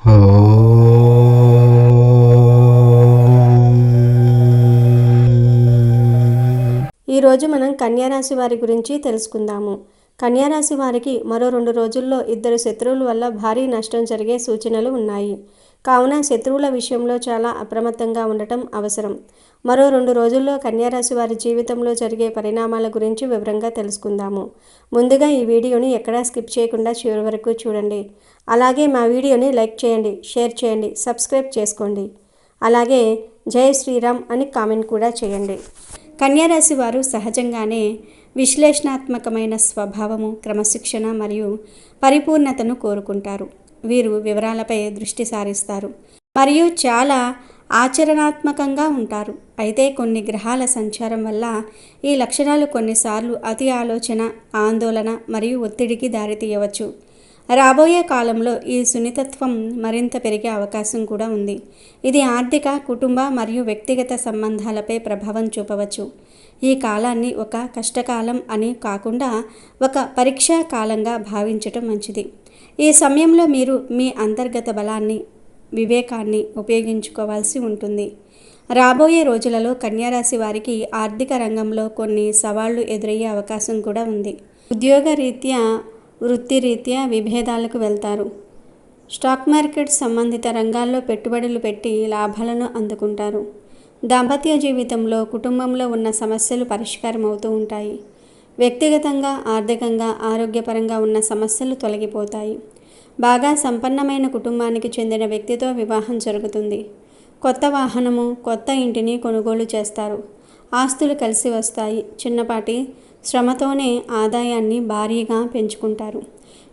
ఈరోజు మనం కన్యారాశి వారి గురించి తెలుసుకుందాము. కన్యారాశి వారికి మరో 2 రోజుల్లో 2 శత్రువుల వల్ల భారీ నష్టం జరిగే సూచనలు ఉన్నాయి. కావున శత్రువుల విషయంలో చాలా అప్రమత్తంగా ఉండటం అవసరం. మరో 2 రోజుల్లో కన్యారాశి వారి జీవితంలో జరిగే పరిణామాల గురించి వివరంగా తెలుసుకుందాము. ముందుగా ఈ వీడియోని ఎక్కడా స్కిప్ చేయకుండా చివరి వరకు చూడండి. అలాగే మా వీడియోని లైక్ చేయండి, షేర్ చేయండి, సబ్స్క్రైబ్ చేసుకోండి. అలాగే జై శ్రీరామ్ అని కామెంట్ కూడా చేయండి. కన్యారాశి వారు సహజంగానే విశ్లేషణాత్మకమైన స్వభావము, క్రమశిక్షణ మరియు పరిపూర్ణతను కోరుకుంటారు. వీరు వివరాలపై దృష్టి సారిస్తారు మరియు చాలా ఆచరణాత్మకంగా ఉంటారు. అయితే కొన్ని గ్రహాల సంచారం వల్ల ఈ లక్షణాలు కొన్నిసార్లు అతి ఆలోచన, ఆందోళన మరియు ఒత్తిడికి దారితీయవచ్చు. రాబోయే కాలంలో ఈ సున్నితత్వం మరింత పెరిగే అవకాశం కూడా ఉంది. ఇది ఆర్థిక, కుటుంబ మరియు వ్యక్తిగత సంబంధాలపై ప్రభావం చూపవచ్చు. ఈ కాలాన్ని ఒక కష్టకాలం అని కాకుండా ఒక పరీక్షా కాలంగా భావించటం మంచిది. ఈ సమయంలో మీరు మీ అంతర్గత బలాన్ని, వివేకాన్ని ఉపయోగించుకోవాల్సి ఉంటుంది. రాబోయే రోజులలో కన్యారాశి వారికి ఆర్థిక రంగంలో కొన్ని సవాళ్లు ఎదురయ్యే అవకాశం కూడా ఉంది. ఉద్యోగరీత్యా, వృత్తిరీత్యా విభేదాలకు వెళ్తారు. స్టాక్ మార్కెట్ సంబంధిత రంగాల్లో పెట్టుబడులు పెట్టి లాభాలను అందుకుంటారు. దాంపత్య జీవితంలో, కుటుంబంలో ఉన్న సమస్యలు పరిష్కారం అవుతూ ఉంటాయి. వ్యక్తిగతంగా, ఆర్థికంగా, ఆరోగ్యపరంగా ఉన్న సమస్యలు తొలగిపోతాయి. బాగా సంపన్నమైన కుటుంబానికి చెందిన వ్యక్తితో వివాహం జరుగుతుంది. కొత్త వాహనము, కొత్త ఇంటిని కొనుగోలు చేస్తారు. ఆస్తులు కలిసి వస్తాయి. చిన్నపాటి శ్రమతోనే ఆదాయాన్ని భారీగా పెంచుకుంటారు.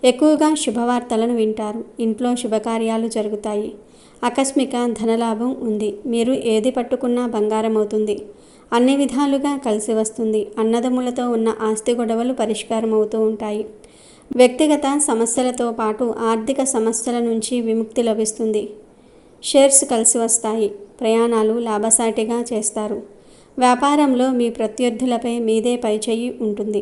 ఎక్కువగా శుభవార్తలను వింటారు. ఇంట్లో శుభకార్యాలు జరుగుతాయి. ఆకస్మిక ధనలాభం ఉంది. మీరు ఏది పట్టుకున్నా బంగారం అవుతుంది. అన్ని విధాలుగా కలిసి వస్తుంది. అన్నదమ్ములతో ఉన్న ఆస్తి గొడవలు పరిష్కారం అవుతూ ఉంటాయి. వ్యక్తిగత సమస్యలతో పాటు ఆర్థిక సమస్యల నుంచి విముక్తి లభిస్తుంది. షేర్స్ కలిసి వస్తాయి. ప్రయాణాలు లాభసాటిగా చేస్తారు. వ్యాపారంలో మీ ప్రత్యర్థులపై మీదే పైచేయి ఉంటుంది.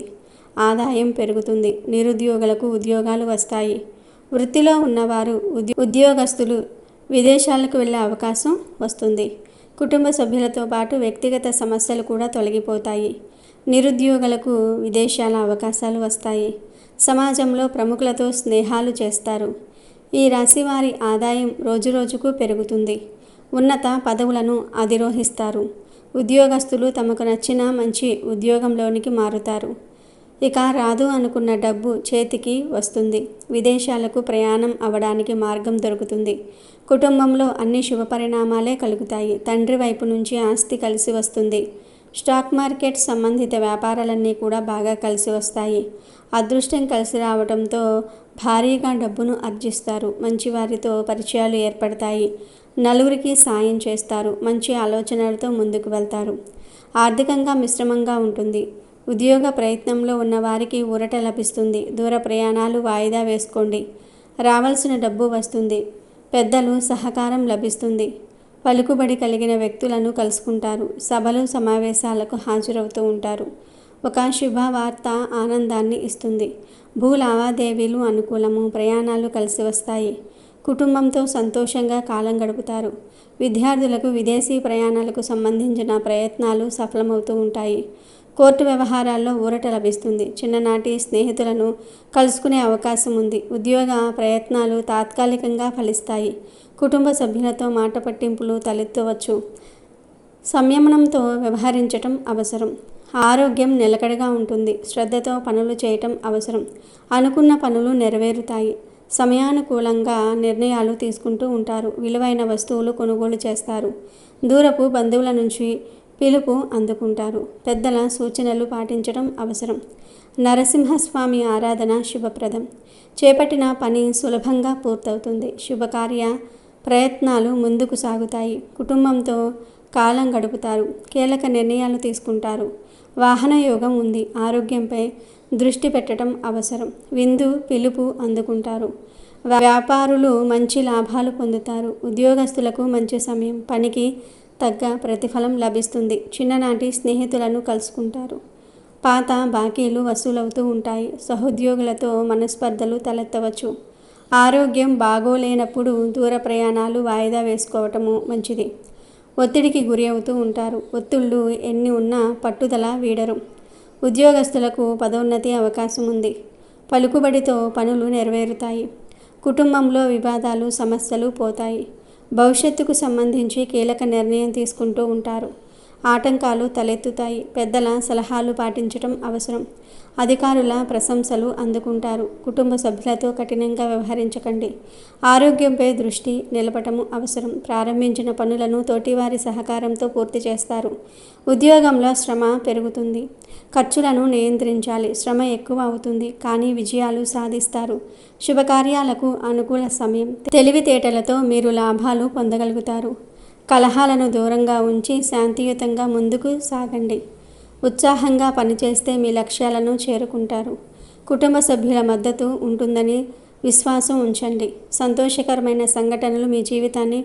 ఆదాయం పెరుగుతుంది. నిరుద్యోగులకు ఉద్యోగాలు వస్తాయి. వృత్తిలో ఉన్నవారు, ఉద్యోగస్తులు విదేశాలకు వెళ్ళే అవకాశం వస్తుంది. కుటుంబ సభ్యులతో పాటు వ్యక్తిగత సమస్యలు కూడా తొలగిపోతాయి. నిరుద్యోగులకు విదేశాల అవకాశాలు వస్తాయి. సమాజంలో ప్రముఖులతో స్నేహాలు చేస్తారు. ఈ రాశి వారి ఆదాయం రోజురోజుకు పెరుగుతుంది. ఉన్నత పదవులను అధిరోహిస్తారు. ఉద్యోగస్తులు తమకు నచ్చిన మంచి ఉద్యోగంలోనికి మారుతారు. ఇక రాదు అనుకున్న డబ్బు చేతికి వస్తుంది. విదేశాలకు ప్రయాణం అవడానికి మార్గం దొరుకుతుంది. కుటుంబంలో అన్ని శుభపరిణామాలే కలుగుతాయి. తండ్రి వైపు నుంచి ఆస్తి కలిసి వస్తుంది. స్టాక్ మార్కెట్ సంబంధిత వ్యాపారాలన్నీ కూడా బాగా కలిసి వస్తాయి. అదృష్టం కలిసి రావడంతో భారీగా డబ్బును ఆర్జిస్తారు. మంచివారితో పరిచయాలు ఏర్పడతాయి. నలుగురికి సాయం చేస్తారు. మంచి ఆలోచనలతో ముందుకు వెళ్తారు. ఆర్థికంగా మిశ్రమంగా ఉంటుంది. ఉద్యోగ ప్రయత్నంలో ఉన్న వారికి ఊరట లభిస్తుంది. దూర ప్రయాణాలు వాయిదా వేసుకోండి. రావాల్సిన డబ్బు వస్తుంది. పెద్దలు సహకారం లభిస్తుంది. పలుకుబడి కలిగిన వ్యక్తులను కలుసుకుంటారు. సభలు, సమావేశాలకు హాజరవుతూ ఉంటారు. ఒక శుభవార్త ఆనందాన్ని ఇస్తుంది. భూ లావాదేవీలు అనుకూలము. ప్రయాణాలు కలిసి వస్తాయి. కుటుంబంతో సంతోషంగా కాలం గడుపుతారు. విద్యార్థులకు విదేశీ ప్రయాణాలకు సంబంధించిన ప్రయత్నాలు సఫలమవుతూ ఉంటాయి. కోర్టు వ్యవహారాల్లో ఊరట లభిస్తుంది. చిన్ననాటి స్నేహితులను కలుసుకునే అవకాశం ఉంది. ఉద్యోగ ప్రయత్నాలు తాత్కాలికంగా ఫలిస్తాయి. కుటుంబ సభ్యులతో మాట పట్టింపులు తలెత్తవచ్చు. సంయమనంతో వ్యవహరించటం అవసరం. ఆరోగ్యం నిలకడగా ఉంటుంది. శ్రద్ధతో పనులు చేయటం అవసరం. అనుకున్న పనులు నెరవేరుతాయి. సమయానుకూలంగా నిర్ణయాలు తీసుకుంటూ ఉంటారు. విలువైన వస్తువులు కొనుగోలు చేస్తారు. దూరపు బంధువుల నుంచి పిలుపు అందుకుంటారు. పెద్దల సూచనలు పాటించడం అవసరం. నరసింహస్వామి ఆరాధన శుభప్రదం. చేపట్టిన పని సులభంగా పూర్తవుతుంది. శుభకార్య ప్రయత్నాలు ముందుకు సాగుతాయి. కుటుంబంతో కాలం గడుపుతారు. కీలక నిర్ణయాలు తీసుకుంటారు. వాహన యోగం ఉంది. ఆరోగ్యంపై దృష్టి పెట్టడం అవసరం. విందు పిలుపు అందుకుంటారు. వ్యాపారులు మంచి లాభాలు పొందుతారు. ఉద్యోగస్తులకు మంచి సమయం. పనికి తగ్గ ప్రతిఫలం లభిస్తుంది. చిన్ననాటి స్నేహితులను కలుసుకుంటారు. పాత బాకీలు వసూలవుతూ ఉంటాయి. సహోద్యోగులతో మనస్పర్ధలు తలెత్తవచ్చు. ఆరోగ్యం బాగోలేనప్పుడు దూర ప్రయాణాలు వాయిదా వేసుకోవటము మంచిది. ఒత్తిడికి గురి అవుతూ ఉంటారు. ఒత్తిళ్ళు ఎన్ని ఉన్నా పట్టుదల వీడరు. ఉద్యోగస్తులకు పదోన్నతి అవకాశం ఉంది. పలుకుబడితో పనులు నెరవేరుతాయి. కుటుంబంలో వివాదాలు సమస్యలు పోతాయి. భవిష్యత్తుకు సంబంధించి కీలక నిర్ణయం తీసుకుంటూ ఉంటారు. ఆటంకాలు తలెత్తుతాయి. పెద్దల సలహాలు పాటించటం అవసరం. అధికారుల ప్రశంసలు అందుకుంటారు. కుటుంబ సభ్యులతో కఠినంగా వ్యవహరించకండి. ఆరోగ్యంపై దృష్టి నిలపటము అవసరం. ప్రారంభించిన పనులను తోటివారి సహకారంతో పూర్తి చేస్తారు. ఉద్యోగంలో శ్రమ పెరుగుతుంది. ఖర్చులను నియంత్రించాలి. శ్రమ ఎక్కువ అవుతుంది, కానీ విజయాలు సాధిస్తారు. శుభకార్యాలకు అనుకూల సమయం. తెలివితేటలతో మీరు లాభాలు పొందగలుగుతారు. కలహాలను దూరంగా ఉంచి శాంతియుతంగా ముందుకు సాగండి. ఉత్సాహంగా పనిచేస్తే మీ లక్ష్యాలను చేరుకుంటారు. కుటుంబ సభ్యుల మద్దతు ఉంటుందని విశ్వాసం ఉంచండి. సంతోషకరమైన సంఘటనలు మీ జీవితాన్ని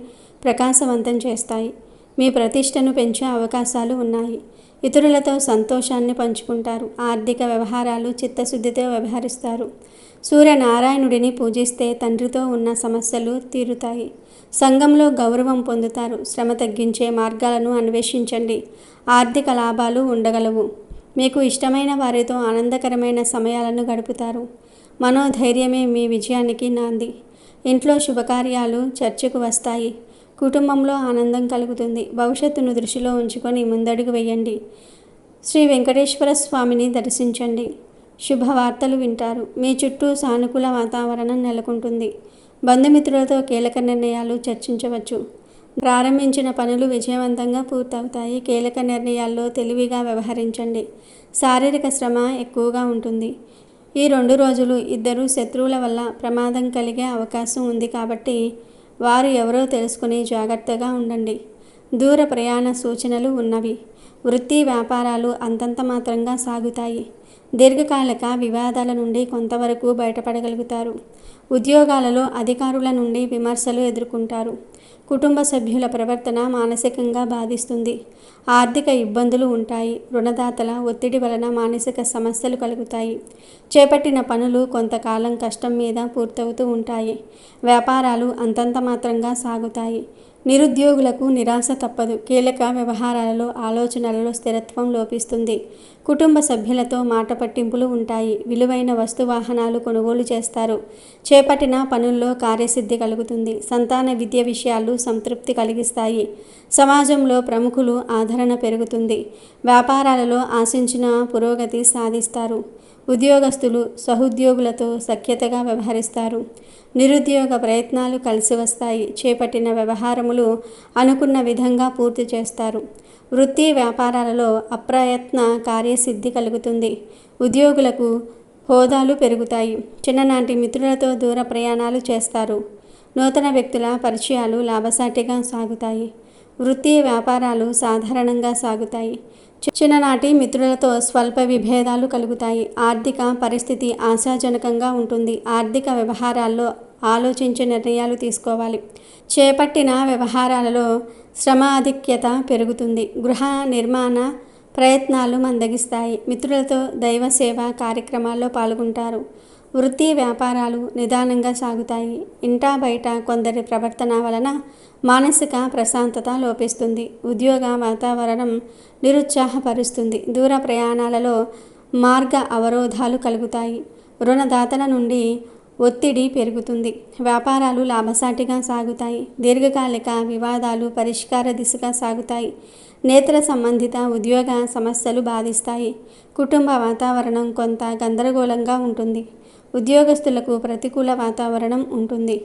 ప్రకాశవంతం చేస్తాయి. మీ ప్రతిష్టను పెంచే అవకాశాలు ఉన్నాయి. ఇతరులతో సంతోషాన్ని పంచుకుంటారు. ఆర్థిక వ్యవహారాలు చిత్తశుద్ధితో వ్యవహరిస్తారు. సూర్యనారాయణుడిని పూజిస్తే తండ్రితో ఉన్న సమస్యలు తీరుతాయి. సంఘంలో గౌరవం పొందుతారు. శ్రమ తగ్గించే మార్గాలను అన్వేషించండి. ఆర్థిక లాభాలు ఉండగలవు. మీకు ఇష్టమైన వారితో ఆనందకరమైన సమయాలను గడుపుతారు. మనోధైర్యమే మీ విజయానికి నాంది. ఇంట్లో శుభకార్యాలు చర్చకు వస్తాయి. కుటుంబంలో ఆనందం కలుగుతుంది. భవిష్యత్తును దృష్టిలో ఉంచుకొని ముందడుగు వేయండి. శ్రీ వెంకటేశ్వర స్వామిని దర్శించండి. శుభవార్తలు వింటారు. మీ చుట్టూ సానుకూల వాతావరణం నెలకొంటుంది. బంధుమిత్రులతో కీలక నిర్ణయాలు చర్చించవచ్చు. ప్రారంభించిన పనులు విజయవంతంగా పూర్తవుతాయి. కీలక నిర్ణయాల్లో తెలివిగా వ్యవహరించండి. శారీరక శ్రమ ఎక్కువగా ఉంటుంది. ఈ 2 రోజులు ఇద్దరు శత్రువుల వల్ల ప్రమాదం కలిగే అవకాశం ఉంది కాబట్టి వారు ఎవరో తెలుసుకుని జాగ్రత్తగా ఉండండి. దూర ప్రయాణ సూచనలు ఉన్నవి. వృత్తి వ్యాపారాలు అంతంత మాత్రంగా సాగుతాయి. దీర్ఘకాలిక వివాదాల నుండి కొంతవరకు బయటపడగలుగుతారు. ఉద్యోగాలలో అధికారుల నుండి విమర్శలు ఎదుర్కొంటారు. కుటుంబ సభ్యుల ప్రవర్తన మానసికంగా బాధిస్తుంది. ఆర్థిక ఇబ్బందులు ఉంటాయి. రుణదాతల ఒత్తిడి వలన మానసిక సమస్యలు కలుగుతాయి. చేపట్టిన పనులు కొంతకాలం కష్టం మీద పూర్తవుతూ ఉంటాయి. వ్యాపారాలు అంతంత మాత్రంగా సాగుతాయి. నిరుద్యోగులకు నిరాశ తప్పదు. కీలక వ్యవహారాలలో ఆలోచనలలో స్థిరత్వం లోపిస్తుంది. కుటుంబ సభ్యులతో మాట పట్టింపులు ఉంటాయి. విలువైన వస్తువాహనాలు కొనుగోలు చేస్తారు. చేపట్టిన పనుల్లో కార్యసిద్ధి కలుగుతుంది. సంతాన విద్య విషయాలు సంతృప్తి కలిగిస్తాయి. సమాజంలో ప్రముఖులు ఆదరణ పెరుగుతుంది. వ్యాపారాలలో ఆశించిన పురోగతి సాధిస్తారు. ఉద్యోగస్తులు సహోద్యోగులతో సఖ్యతగా వ్యవహరిస్తారు. నిరుద్యోగ ప్రయత్నాలు కలిసి వస్తాయి. చేపట్టిన వ్యవహారములు అనుకున్న విధంగా పూర్తి చేస్తారు. వృత్తి వ్యాపారాలలో అప్రయత్న కార్యసిద్ధి కలుగుతుంది. ఉద్యోగులకు హోదాలు పెరుగుతాయి. చిన్ననాటి మిత్రులతో దూర ప్రయాణాలు చేస్తారు. నూతన వ్యక్తుల పరిచయాలు లాభసాటిగా సాగుతాయి. వృత్తి వ్యాపారాలు సాధారణంగా సాగుతాయి. చిన్ననాటి మిత్రులతో స్వల్ప విభేదాలు కలుగుతాయి. ఆర్థిక పరిస్థితి ఆశాజనకంగా ఉంటుంది. ఆర్థిక వ్యవహారాల్లో ఆలోచించి నిర్ణయాలు తీసుకోవాలి. చేపట్టిన వ్యవహారాలలో శ్రమాధిక్యత పెరుగుతుంది. గృహ నిర్మాణ ప్రయత్నాలు మందగిస్తాయి. మిత్రులతో దైవ సేవ కార్యక్రమాల్లో పాల్గొంటారు. వృత్తి వ్యాపారాలు నిదానంగా సాగుతాయి. ఇంటా బయట కొందరి ప్రవర్తన వలన మానసిక ప్రశాంతత లోపిస్తుంది. ఉద్యోగ వాతావరణం నిరుత్సాహపరుస్తుంది. దూర ప్రయాణాలలో మార్గ అవరోధాలు కలుగుతాయి. రుణదాతల నుండి ఒత్తిడి పెరుగుతుంది. వ్యాపారాలు లాభసాటిగా సాగుతాయి. దీర్ఘకాలిక వివాదాలు పరిష్కార దిశగా సాగుతాయి. నేత్ర సంబంధిత ఉద్యోగ సమస్యలు బాధిస్తాయి. కుటుంబ వాతావరణం కొంత గందరగోళంగా ఉంటుంది. ఉద్యోగస్తులకు ప్రతికూల వాతావరణం ఉంటుంది.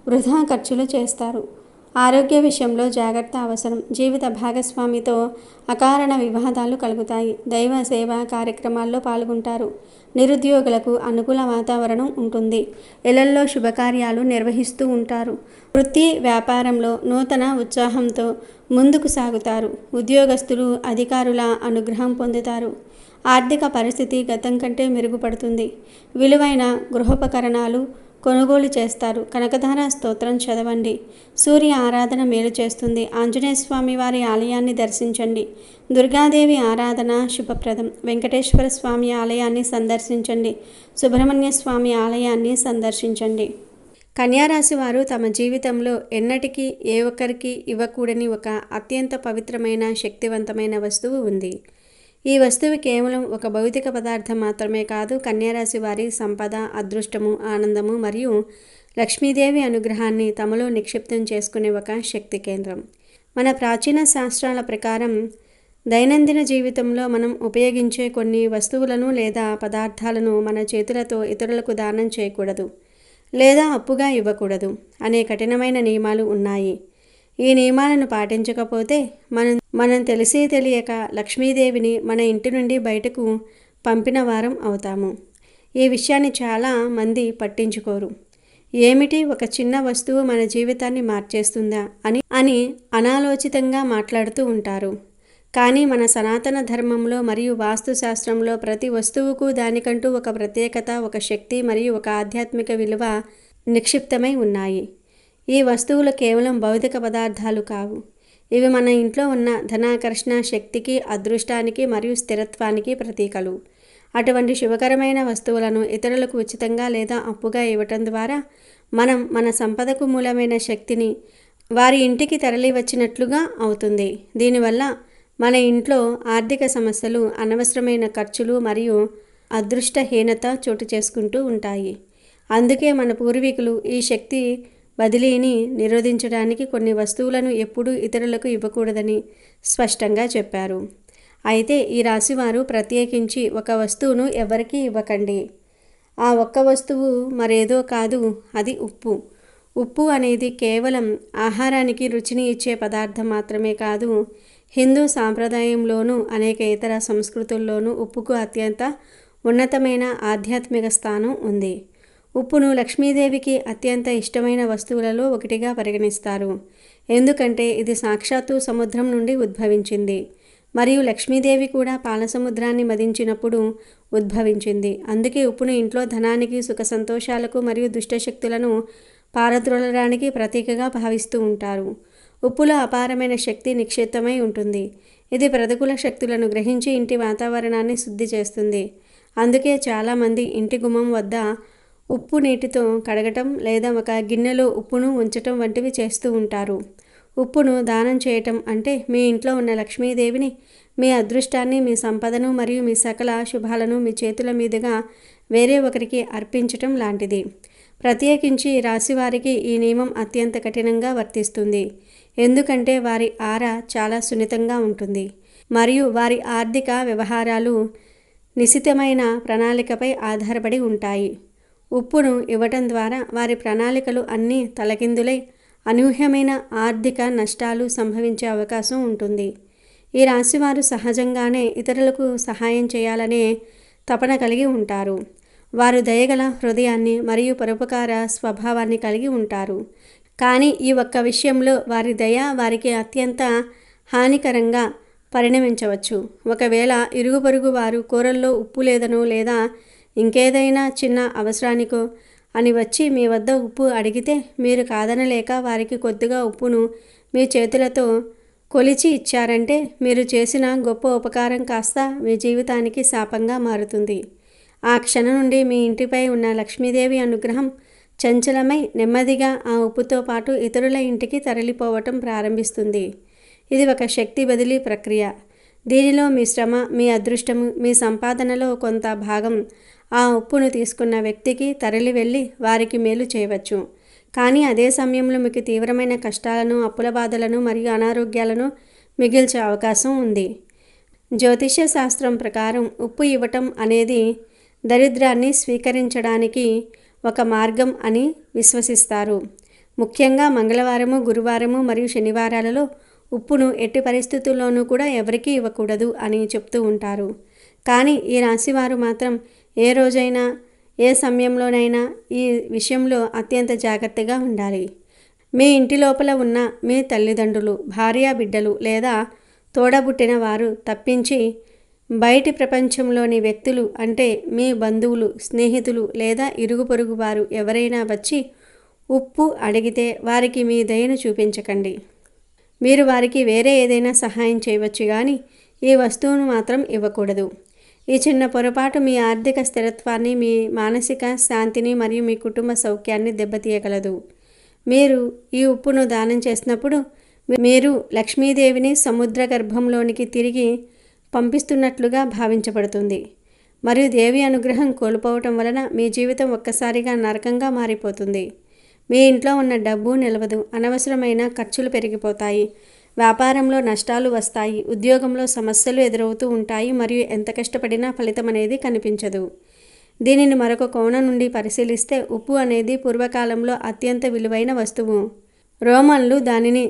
వృధా ఖర్చులు చేస్తారు. ఆరోగ్య విషయంలో జాగ్రత్త అవసరం. జీవిత భాగస్వామితో అకారణ వివాదాలు కలుగుతాయి. దైవ సేవ కార్యక్రమాల్లో పాల్గొంటారు. నిరుద్యోగులకు అనుకూల వాతావరణం ఉంటుంది. ఇళ్లల్లో శుభకార్యాలు నిర్వహిస్తూ ఉంటారు. వృత్తి వ్యాపారంలో నూతన ఉత్సాహంతో ముందుకు సాగుతారు. ఉద్యోగస్తులు అధికారుల అనుగ్రహం పొందుతారు. ఆర్థిక పరిస్థితి గతం కంటే మెరుగుపడుతుంది. విలువైన గృహోపకరణాలు కొనుగోలు చేస్తారు. కనకధార స్తోత్రం చదవండి. సూర్య ఆరాధన మేలు చేస్తుంది. ఆంజనేయ స్వామి వారి ఆలయాన్ని దర్శించండి. దుర్గాదేవి ఆరాధన శుభప్రదం. వెంకటేశ్వర స్వామి ఆలయాన్ని సందర్శించండి. సుబ్రహ్మణ్య స్వామి ఆలయాన్ని సందర్శించండి. కన్యారాశి వారు తమ జీవితంలో ఎన్నటికీ ఏ ఒక్కరికి ఇవ్వకూడని ఒక అత్యంత పవిత్రమైన శక్తివంతమైన వస్తువు ఉంది. ఈ వస్తువు కేవలం ఒక భౌతిక పదార్థం మాత్రమే కాదు, కన్యారాశి వారి సంపద, అదృష్టము, ఆనందము మరియు లక్ష్మీదేవి అనుగ్రహాన్ని తమలో నిక్షిప్తం చేసుకునే ఒక శక్తి కేంద్రం. మన ప్రాచీన శాస్త్రాల ప్రకారం దైనందిన జీవితంలో మనం ఉపయోగించే కొన్ని వస్తువులను లేదా పదార్థాలను మన చేతులతో ఇతరులకు దానం చేయకూడదు లేదా అప్పుగా ఇవ్వకూడదు అనే కఠినమైన నియమాలు ఉన్నాయి. ఈ నియమాలను పాటించకపోతే మనం తెలిసి తెలియక లక్ష్మీదేవిని మన ఇంటి నుండి బయటకు పంపిన వారం అవుతాము. ఈ విషయాన్ని చాలా మంది పట్టించుకోరు. ఏమిటి, ఒక చిన్న వస్తువు మన జీవితాన్ని మార్చేస్తుందా అని అనాలోచితంగా మాట్లాడుతూ ఉంటారు. కానీ మన సనాతన ధర్మంలో మరియు వాస్తుశాస్త్రంలో ప్రతి వస్తువుకు దానికంటూ ఒక ప్రత్యేకత, ఒక శక్తి మరియు ఒక ఆధ్యాత్మిక విలువ నిక్షిప్తమై ఉన్నాయి. ఈ వస్తువులు కేవలం భౌతిక పదార్థాలు కావు. ఇవి మన ఇంట్లో ఉన్న ధనాకర్షణ శక్తికి, అదృష్టానికి మరియు స్థిరత్వానికి ప్రతీకలు. అటువంటి శుభకరమైన వస్తువులను ఇతరులకు ఉచితంగా లేదా అప్పుగా ఇవ్వటం ద్వారా మనం మన సంపదకు మూలమైన శక్తిని వారి ఇంటికి తరలి వచ్చినట్లుగా అవుతుంది. దీనివల్ల మన ఇంట్లో ఆర్థిక సమస్యలు, అనవసరమైన ఖర్చులు మరియు అదృష్టహీనత చోటు చేసుకుంటూ ఉంటాయి. అందుకే మన పూర్వీకులు ఈ శక్తి బదిలీని నిరోధించడానికి కొన్ని వస్తువులను ఎప్పుడూ ఇతరులకు ఇవ్వకూడదని స్పష్టంగా చెప్పారు. అయితే ఈ రాశివారు ప్రత్యేకించి ఒక వస్తువును ఎవరికీ ఇవ్వకండి. ఆ ఒక్క వస్తువు మరేదో కాదు, అది ఉప్పు. ఉప్పు అనేది కేవలం ఆహారానికి రుచిని ఇచ్చే పదార్థం మాత్రమే కాదు, హిందూ సాంప్రదాయంలోనూ అనేక ఇతర సంస్కృతుల్లోనూ ఉప్పుకు అత్యంత ఉన్నతమైన ఆధ్యాత్మిక స్థానం ఉంది. ఉప్పును లక్ష్మీదేవికి అత్యంత ఇష్టమైన వస్తువులలో ఒకటిగా పరిగణిస్తారు. ఎందుకంటే ఇది సాక్షాత్తు సముద్రం నుండి ఉద్భవించింది మరియు లక్ష్మీదేవి కూడా పాలసముద్రాన్ని మదించినప్పుడు ఉద్భవించింది. అందుకే ఉప్పును ఇంట్లో ధనానికి, సుఖ సంతోషాలకు మరియు దుష్టశక్తులను పారద్రోలడానికి ప్రతీకగా భావిస్తూ ఉంటారు. ఉప్పులో అపారమైన శక్తి నిక్షిప్తమై ఉంటుంది. ఇది ప్రతికూల శక్తులను గ్రహించి ఇంటి వాతావరణాన్ని శుద్ధి చేస్తుంది. అందుకే చాలామంది ఇంటి గుమ్మం వద్ద ఉప్పు నీటితో కడగటం లేదా ఒక గిన్నెలో ఉప్పును ఉంచటం వంటివి చేస్తూ ఉంటారు. ఉప్పును దానం చేయటం అంటే మీ ఇంట్లో ఉన్న లక్ష్మీదేవిని, మీ అదృష్టాన్ని, మీ సంపదను మరియు మీ సకల శుభాలను మీ చేతుల మీదుగా వేరే ఒకరికి అర్పించటం లాంటిది. ప్రత్యేకించి రాశివారికి ఈ నియమం అత్యంత కఠినంగా వర్తిస్తుంది. ఎందుకంటే వారి ఆరా చాలా సున్నితంగా ఉంటుంది మరియు వారి ఆర్థిక వ్యవహారాలు నిశితమైన ప్రణాళికపై ఆధారపడి ఉంటాయి. ఉప్పును ఇవ్వటం ద్వారా వారి ప్రణాళికలు అన్నీ తలకిందులై అనూహ్యమైన ఆర్థిక నష్టాలు సంభవించే అవకాశం ఉంటుంది. ఈ రాశివారు సహజంగానే ఇతరులకు సహాయం చేయాలనే తపన కలిగి ఉంటారు. వారు దయగల హృదయాన్ని మరియు పరోపకార స్వభావాన్ని కలిగి ఉంటారు. కానీ ఈ ఒక్క విషయంలో వారి దయ వారికి అత్యంత హానికరంగా పరిణమించవచ్చు. ఒకవేళ ఇరుగు పొరుగు వారు కూరల్లో ఉప్పు లేదనో లేదా ఇంకేదైనా చిన్న అవసరానికో అని వచ్చి మీ వద్ద ఉప్పు అడిగితే మీరు కాదనలేక వారికి కొద్దిగా ఉప్పును మీ చేతులతో కొలిచి ఇచ్చారంటే మీరు చేసిన గొప్ప ఉపకారం కాస్త మీ జీవితానికి శాపంగా మారుతుంది. ఆ క్షణం నుండి మీ ఇంటిపై ఉన్న లక్ష్మీదేవి అనుగ్రహం చంచలమై నెమ్మదిగా ఆ ఉప్పుతో పాటు ఇతరుల ఇంటికి తరలిపోవటం ప్రారంభిస్తుంది. ఇది ఒక శక్తి బదిలీ ప్రక్రియ. దీనిలో మీ శ్రమ, మీ అదృష్టము, మీ సంపాదనలో కొంత భాగం ఆ ఉప్పును తీసుకున్న వ్యక్తికి తరలి వెళ్ళి వారికి మేలు చేయవచ్చు. కానీ అదే సమయంలో మీకు తీవ్రమైన కష్టాలను, అప్పుల బాధలను మరియు అనారోగ్యాలను మిగిల్చే అవకాశం ఉంది. జ్యోతిష్య శాస్త్రం ప్రకారం ఉప్పు ఇవ్వటం అనేది దరిద్రాన్ని స్వీకరించడానికి ఒక మార్గం అని విశ్వసిస్తారు. ముఖ్యంగా మంగళవారము, గురువారము మరియు శనివారాలలో ఉప్పును ఎట్టి పరిస్థితుల్లోనూ కూడా ఎవరికీ ఇవ్వకూడదు అని చెప్తూ ఉంటారు. కానీ ఈ రాశివారు మాత్రం ఏ రోజైనా, ఏ సమయంలోనైనా ఈ విషయంలో అత్యంత జాగ్రత్తగా ఉండాలి. మీ ఇంటి లోపల ఉన్న మీ తల్లిదండ్రులు, భార్య, బిడ్డలు లేదా తోడబుట్టిన వారు తప్పించి బయటి ప్రపంచంలోని వ్యక్తులు అంటే మీ బంధువులు, స్నేహితులు లేదా ఇరుగు పొరుగు వారు ఎవరైనా వచ్చి ఉప్పు అడిగితే వారికి మీ దయను చూపించకండి. మీరు వారికి వేరే ఏదైనా సహాయం చేయవచ్చు కానీ ఈ వస్తువును మాత్రం ఇవ్వకూడదు. ఈ చిన్న పొరపాటు మీ ఆర్థిక స్థిరత్వాన్ని, మీ మానసిక శాంతిని మరియు మీ కుటుంబ సౌఖ్యాన్ని దెబ్బతీయగలదు. మీరు ఈ ఉప్పును దానం చేసినప్పుడు మీరు లక్ష్మీదేవిని సముద్ర గర్భంలోనికి తిరిగి పంపిస్తున్నట్లుగా భావించబడుతుంది. మరియు దేవి అనుగ్రహం కోల్పోవటం వలన మీ జీవితం ఒక్కసారిగా నరకంగా మారిపోతుంది. మీ ఇంట్లో ఉన్న డబ్బు నిలవదు, అనవసరమైన ఖర్చులు పెరిగిపోతాయి, వ్యాపారంలో నష్టాలు వస్తాయి, ఉద్యోగంలో సమస్యలు ఎదురవుతూ ఉంటాయి మరియు ఎంత కష్టపడినా ఫలితం అనేది కనిపించదు. దీనిని మరొక కోణం నుండి పరిశీలిస్తే ఉప్పు అనేది పూర్వకాలంలో అత్యంత విలువైన వస్తువు. రోమన్లు దానిని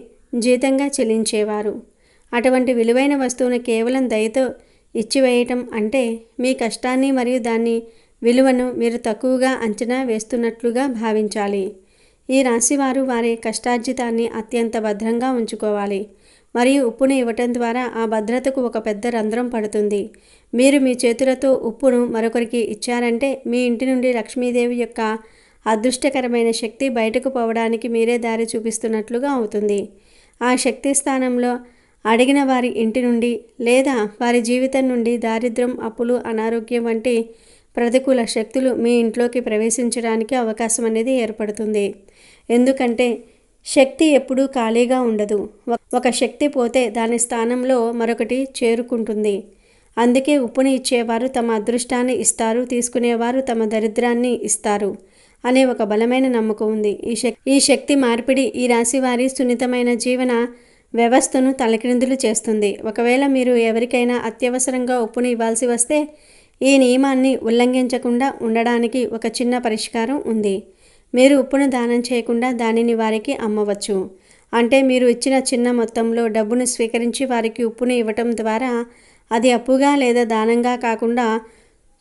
జీతంగా చెల్లించేవారు. అటువంటి విలువైన వస్తువును కేవలం దయతో ఇచ్చివేయటం అంటే మీ కష్టాన్ని మరియు దాని విలువను మీరు తక్కువగా అంచనా వేస్తున్నట్లుగా భావించాలి. ఈ రాశివారు వారి కష్టార్జితాన్ని అత్యంత భద్రంగా ఉంచుకోవాలి మరియు ఉప్పును ఇవ్వటం ద్వారా ఆ భద్రతకు ఒక పెద్ద రంధ్రం పడుతుంది. మీరు మీ చేతులతో ఉప్పును మరొకరికి ఇచ్చారంటే మీ ఇంటి నుండి లక్ష్మీదేవి యొక్క అదృష్టకరమైన శక్తి బయటకు పోవడానికి మీరే దారి చూపిస్తున్నట్లుగా అవుతుంది. ఆ శక్తి స్థానంలో అడిగిన వారి ఇంటి నుండి లేదా వారి జీవితం నుండి దారిద్ర్యం, అప్పులు, అనారోగ్యం వంటి ప్రతికూల శక్తులు మీ ఇంట్లోకి ప్రవేశించడానికి అవకాశం అనేది ఏర్పడుతుంది. ఎందుకంటే శక్తి ఎప్పుడూ ఖాళీగా ఉండదు. ఒక శక్తి పోతే దాని స్థానంలో మరొకటి చేరుకుంటుంది. అందుకే ఉప్పుని ఇచ్చేవారు తమ అదృష్టాన్ని ఇస్తారు, తీసుకునేవారు తమ దరిద్రాన్ని ఇస్తారు అనే ఒక బలమైన నమ్మకం ఉంది. ఈ శక్తి మార్పిడి ఈ రాశి వారి సున్నితమైన జీవన వ్యవస్థను తలక్రిందులు చేస్తుంది. ఒకవేళ మీరు ఎవరికైనా అత్యవసరంగా ఉప్పును ఇవ్వాల్సి వస్తే ఈ నియమాన్ని ఉల్లంఘించకుండా ఉండడానికి ఒక చిన్న పరిష్కారం ఉంది. మీరు ఉప్పును దానం చేయకుండా దానిని వారికి అమ్మవచ్చు. అంటే మీరు ఇచ్చిన చిన్న మొత్తంలో డబ్బును స్వీకరించి వారికి ఉప్పును ఇవ్వటం ద్వారా అది అప్పుగా లేదా దానంగా కాకుండా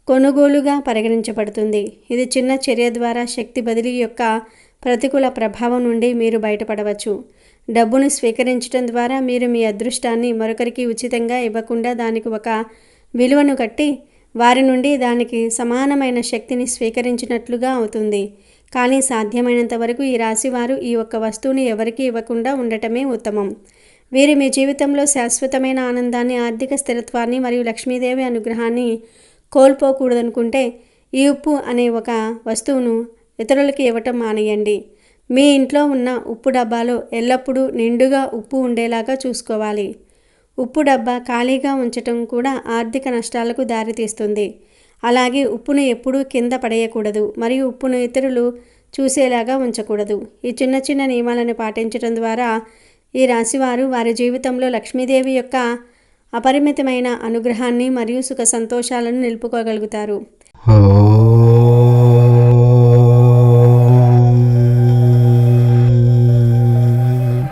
కొనుగోలుగా పరిగణించబడుతుంది. ఇది చిన్న చర్య ద్వారా శక్తి బదిలీ యొక్క ప్రతికూల ప్రభావం నుండి మీరు బయటపడవచ్చు. డబ్బును స్వీకరించడం ద్వారా మీరు మీ అదృష్టాన్ని మరొకరికి ఉచితంగా ఇవ్వకుండా దానికి ఒక విలువను కట్టి వారి నుండి దానికి సమానమైన శక్తిని స్వీకరించినట్లుగా అవుతుంది. కానీ సాధ్యమైనంత వరకు ఈ రాశివారు ఈ ఒక్క వస్తువుని ఎవరికీ ఇవ్వకుండా ఉండటమే ఉత్తమం. వీరు మీ జీవితంలో శాశ్వతమైన ఆనందాన్ని, ఆర్థిక స్థిరత్వాన్ని మరియు లక్ష్మీదేవి అనుగ్రహాన్ని కోల్పోకూడదనుకుంటే ఈ ఉప్పు అనే ఒక వస్తువును ఇతరులకి ఇవ్వటం మానేయండి. మీ ఇంట్లో ఉన్న ఉప్పు డబ్బాలో ఎల్లప్పుడూ నిండుగా ఉప్పు ఉండేలాగా చూసుకోవాలి. ఉప్పు డబ్బా ఖాళీగా ఉంచటం కూడా ఆర్థిక నష్టాలకు దారితీస్తుంది. అలాగే ఉప్పును ఎప్పుడూ కింద పడేయకూడదు మరియు ఉప్పును ఇతరులు చూసేలాగా ఉంచకూడదు. ఈ చిన్న చిన్న నియమాలను పాటించడం ద్వారా ఈ రాశివారు వారి జీవితంలో లక్ష్మీదేవి యొక్క అపరిమితమైన అనుగ్రహాన్ని మరియు సుఖ సంతోషాలను నిలుపుకోగలుగుతారు.